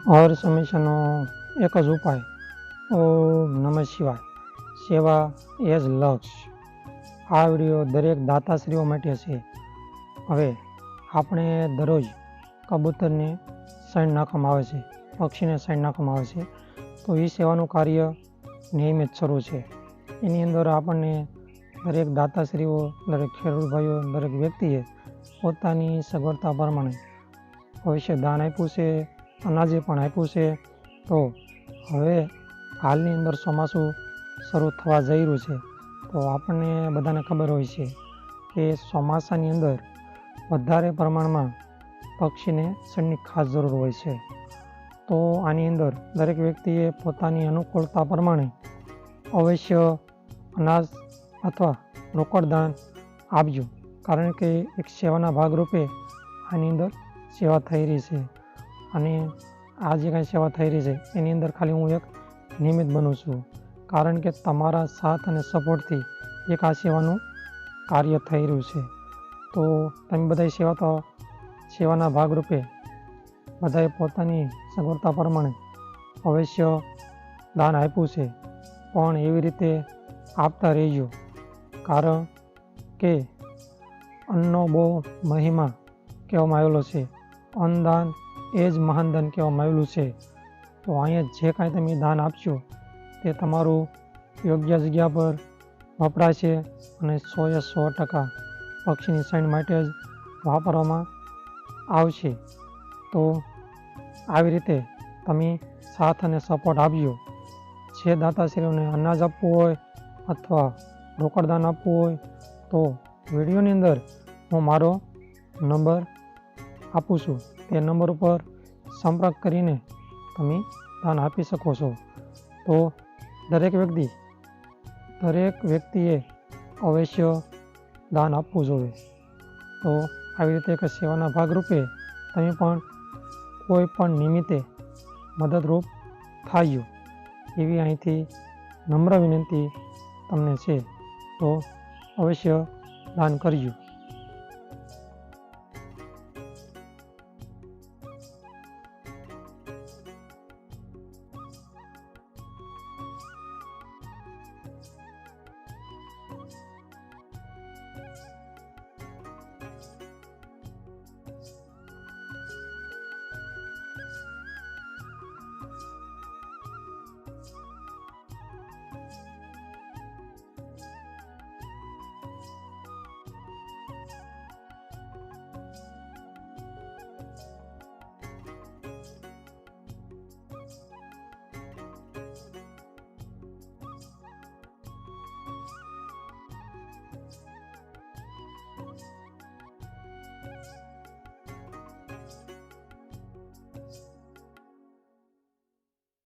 હર સમસ્યાનો એક જ ઉપાય, ઓમ નમઃ શિવાય. સેવા એ જ લક્ષ્ય. આ વિડીયો દરેક દાતાશ્રીઓ માટે છે. હવે આપણે દરરોજ કબૂતરને સાઈન નાખવામાં આવે છે, પક્ષીને સાઈન નાખવામાં આવે છે, તો એ સેવાનું કાર્ય નિયમિત શરૂ છે. એની અંદર આપણને દરેક દાતાશ્રીઓ, દરેક ખેડૂત ભાઈઓ, દરેક વ્યક્તિએ પોતાની સગવડતા પ્રમાણે ભવિષ્ય દાન આપ્યું છે, અનાજે પણ આપ્યું છે. તો હવે હાલની અંદર ચોમાસું શરૂ થવા જઈ રહ્યું છે, તો આપણને બધાને ખબર હોય છે કે ચોમાસાની અંદર વધારે પ્રમાણમાં પક્ષીને સણની ખાસ જરૂર હોય છે. તો આની અંદર દરેક વ્યક્તિએ પોતાની અનુકૂળતા પ્રમાણે અવશ્ય અનાજ અથવા રોકડ દાન આપજો, કારણ કે એક સેવાના ભાગરૂપે આની અંદર સેવા થઈ રહી છે. અને આ જે કાંઈ સેવા થઈ રહી છે એની અંદર ખાલી હું એક નિમિત્ત બનું છું, કારણ કે તમારા સાથ અને સપોર્ટથી એક આ સેવાનું કાર્ય થઈ રહ્યું છે. તો તમે બધા સેવાના ભાગરૂપે બધાએ પોતાની સગવડતા પ્રમાણે અવશ્ય દાન આપ્યું છે, પણ એવી રીતે આપતા રહેજો, કારણ કે અન્નનો બહુ મહિમા કહેવામાં આવેલો છે. અન્નદાન એ જ મહાન દાન કહેવામાં આવેલું છે. તો અહીંયા જે કાંઈ તમે દાન આપશો તે તમારું યોગ્ય જગ્યા પર વપરાશે અને 100% પક્ષીની સાઈન માટે જ વાપરવામાં આવશે. તો આવી રીતે તમે સાથ અને સપોર્ટ આપજો. જે દાતાશ્રીઓને અનાજ આપવું હોય અથવા રોકડ દાન આપવું હોય તો વિડીયોની અંદર હું મારો નંબર આપું છું, તે નંબર ઉપર સંપર્ક કરીને તમે દાન આપી શકો છો. તો દરેક વ્યક્તિએ અવશ્ય દાન આપવું જોઈએ. તો આવી રીતે એક સેવાના ભાગરૂપે તમે પણ કોઈ પણ નિમિત્તે મદદરૂપ થાજો, એવી અહીંથી નમ્ર વિનંતી તમને છે. તો અવશ્ય દાન કરજો.